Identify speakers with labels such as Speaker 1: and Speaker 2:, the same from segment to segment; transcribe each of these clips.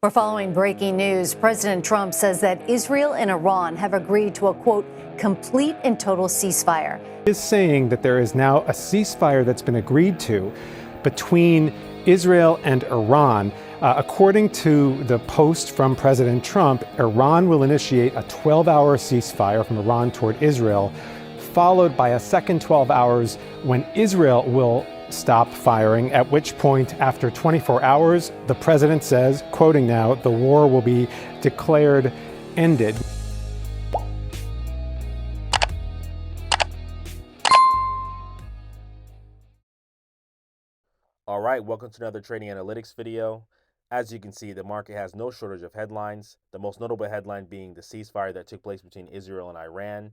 Speaker 1: We're following breaking news. President Trump says that Israel and Iran have agreed to a, quote, complete and total ceasefire.
Speaker 2: He is saying that there is now a ceasefire that's been agreed to between Israel and Iran. According to the post from President Trump, Iran will initiate a 12-hour ceasefire from Iran toward Israel, followed by a second 12 hours when Israel will stop firing, at which point, after 24 hours, the president says, quoting now, the war will be declared ended.
Speaker 3: All right, welcome to another trading analytics video. As you can see, the market has no shortage of headlines, the most notable headline being the ceasefire that took place between Israel and Iran.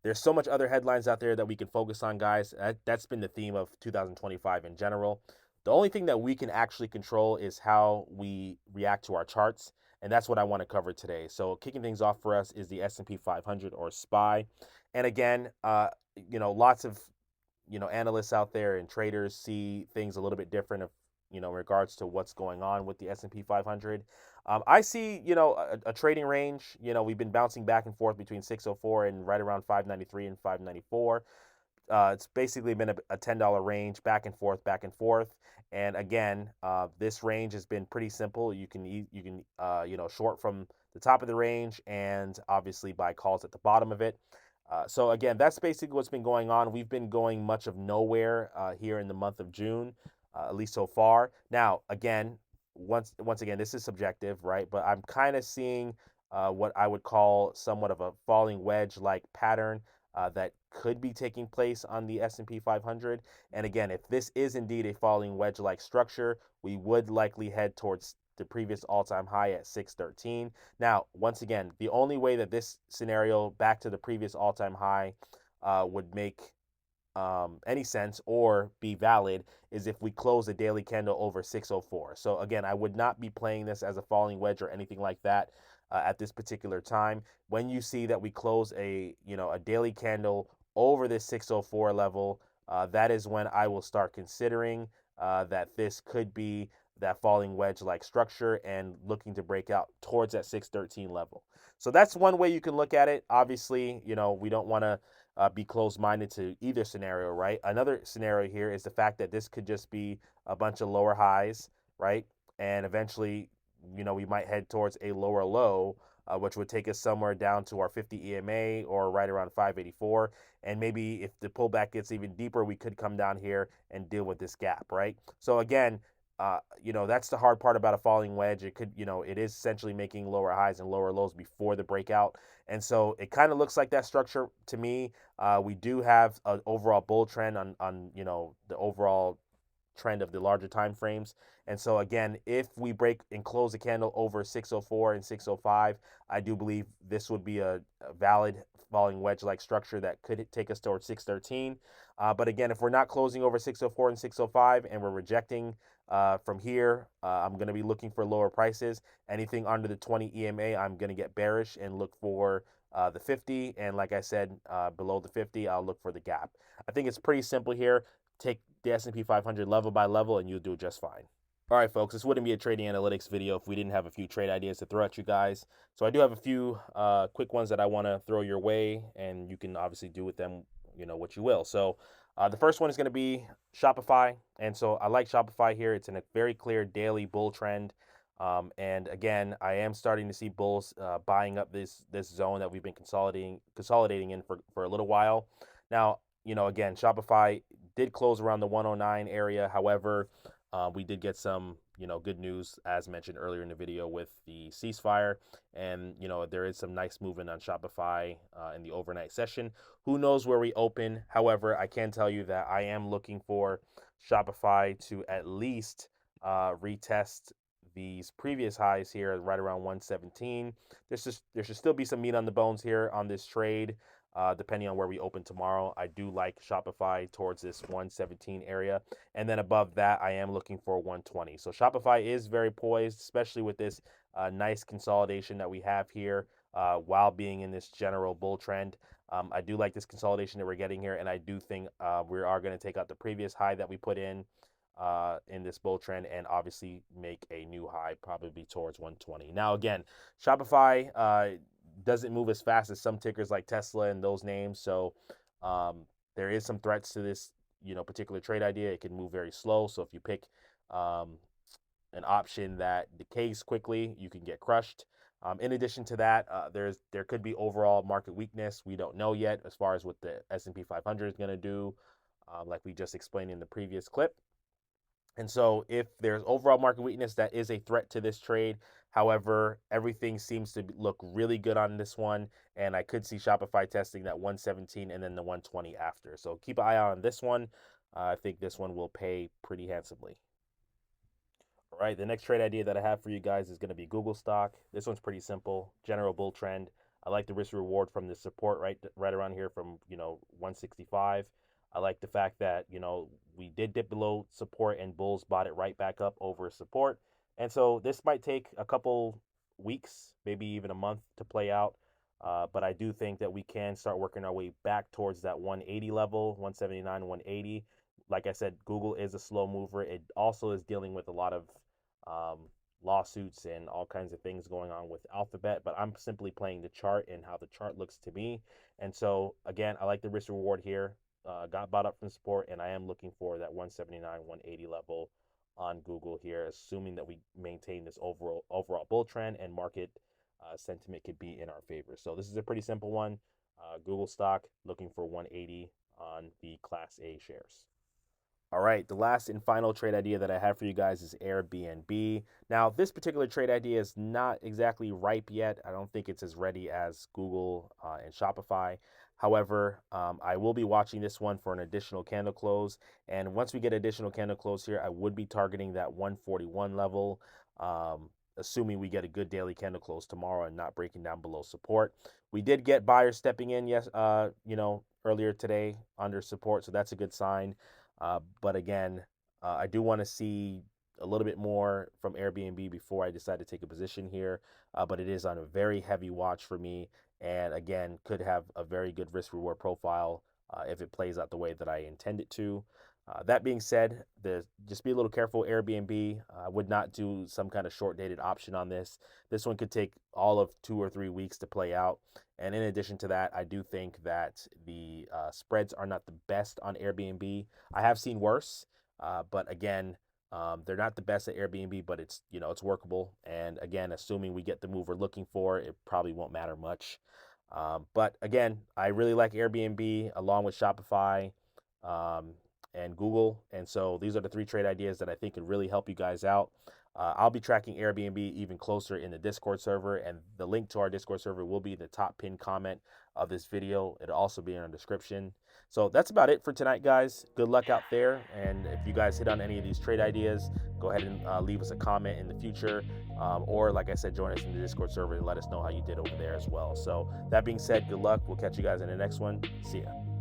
Speaker 3: There's so much other headlines out there that we can focus on, guys. That's been the theme of 2025 in general. The only thing that we can actually control is how we react to our charts, and that's what I want to cover today. So kicking things off for us is the S&P 500 or SPY. And again, lots of analysts out there and traders see things a little bit different in regards to what's going on with the S&P 500. I see, a trading range. We've been bouncing back and forth between 604 and right around 593 and 594. It's basically been a $10 range, back and forth, back and forth. And again, this range has been pretty simple. You can short from the top of the range and obviously buy calls at the bottom of it. So again, that's basically what's been going on. We've been going much of nowhere here in the month of June, at least so far. Now, again, once again, this is subjective, right? But I'm kind of seeing what I would call somewhat of a falling wedge-like pattern that could be taking place on the S&P 500. And again, if this is indeed a falling wedge-like structure, we would likely head towards the previous all-time high at 613. Now, once again, the only way that this scenario back to the previous all-time high would make any sense or be valid is if we close a daily candle over 604. So again, I would not be playing this as a falling wedge or anything like that at this particular time. When you see that we close a daily candle over this 604 level, that is when I will start considering that this could be that falling wedge-like structure and looking to break out towards that 613 level. So that's one way you can look at it. Obviously, we don't want to be closed-minded to either scenario, right? Another scenario here is the fact that this could just be a bunch of lower highs, right? And eventually, we might head towards a lower low, which would take us somewhere down to our 50 EMA or right around 584. And maybe if the pullback gets even deeper, we could come down here and deal with this gap, right? So again, that's the hard part about a falling wedge. It could, it is essentially making lower highs and lower lows before the breakout. And so it kind of looks like that structure to me. We do have an overall bull trend on the overall trend of the larger time frames. And so again, if we break and close the candle over 604 and 605, I do believe this would be a valid falling wedge-like structure that could take us towards 613. But again, if we're not closing over 604 and 605 and we're rejecting from here, I'm going to be looking for lower prices. Anything under the 20 EMA, I'm going to get bearish and look for the 50. And like I said, below the 50, I'll look for the gap. I think it's pretty simple here. Take the S&P 500 level by level and you'll do just fine. All right, folks, this wouldn't be a trading analytics video if we didn't have a few trade ideas to throw at you guys. So I do have a few quick ones that I want to throw your way, and you can obviously do with them, what you will. So the first one is going to be Shopify. And so I like Shopify here. It's in a very clear daily bull trend. And again, I am starting to see bulls buying up this zone that we've been consolidating in for a little while. Now, again, Shopify did close around the 109 area. However, we did get some, good news, as mentioned earlier in the video, with the ceasefire. And, there is some nice movement on Shopify in the overnight session. Who knows where we open? However, I can tell you that I am looking for Shopify to at least retest these previous highs here right around 117. There should still be some meat on the bones here on this trade. Depending on where we open tomorrow. I do like Shopify towards this 117 area. And then above that, I am looking for 120. So Shopify is very poised, especially with this nice consolidation that we have here while being in this general bull trend. I do like this consolidation that we're getting here, and I do think we are going to take out the previous high that we put in in this bull trend and obviously make a new high, probably towards 120. Now, again, Shopify doesn't move as fast as some tickers like Tesla and those names. So there is some threats to this, particular trade idea. It can move very slow. So if you pick an option that decays quickly, you can get crushed. In addition to that, there could be overall market weakness. We don't know yet as far as what the S&P 500 is going to do, like we just explained in the previous clip. And so if there's overall market weakness, that is a threat to this trade. However, everything seems to look really good on this one, and I could see Shopify testing that 117 and then the 120 after. So keep an eye out on this one. I think this one will pay pretty handsomely. All right, the next trade idea that I have for you guys is going to be Google stock. This one's pretty simple, general bull trend. I like the risk reward from the support right around here from 165. I like the fact that we did dip below support and bulls bought it right back up over support. And so this might take a couple weeks, maybe even a month to play out. But I do think that we can start working our way back towards that 180 level, 179, 180. Like I said, Google is a slow mover. It also is dealing with a lot of lawsuits and all kinds of things going on with Alphabet, but I'm simply playing the chart and how the chart looks to me. And so, again, I like the risk reward here. Got bought up from support, and I am looking for that 179, 180 level on Google here, assuming that we maintain this overall bull trend and market sentiment could be in our favor. So this is a pretty simple one. Google stock looking for 180 on the Class A shares. All right, the last and final trade idea that I have for you guys is Airbnb. Now, this particular trade idea is not exactly ripe yet. I don't think it's as ready as Google and Shopify. However, I will be watching this one for an additional candle close. And once we get additional candle close here, I would be targeting that 141 level, assuming we get a good daily candle close tomorrow and not breaking down below support. We did get buyers stepping in, earlier today under support, so that's a good sign. But again, I do want to see a little bit more from Airbnb before I decide to take a position here. But it is on a very heavy watch for me. And again, could have a very good risk reward profile if it plays out the way that I intend it to. That being said, just be a little careful. Airbnb, I would not do some kind of short dated option on this. This one could take all of 2 or 3 weeks to play out. And in addition to that, I do think that the spreads are not the best on Airbnb. I have seen worse, but again, they're not the best at Airbnb, but it's workable. And again, assuming we get the move we're looking for, it probably won't matter much. But again, I really like Airbnb along with Shopify and Google. And so these are the 3 trade ideas that I think could really help you guys out. I'll be tracking Airbnb even closer in the Discord server, and the link to our Discord server will be in the top pinned comment of this video. It'll also be in our description. So that's about it for tonight, guys. Good luck out there. And if you guys hit on any of these trade ideas, go ahead and leave us a comment in the future. Or like I said, join us in the Discord server and let us know how you did over there as well. So that being said, good luck. We'll catch you guys in the next one. See ya.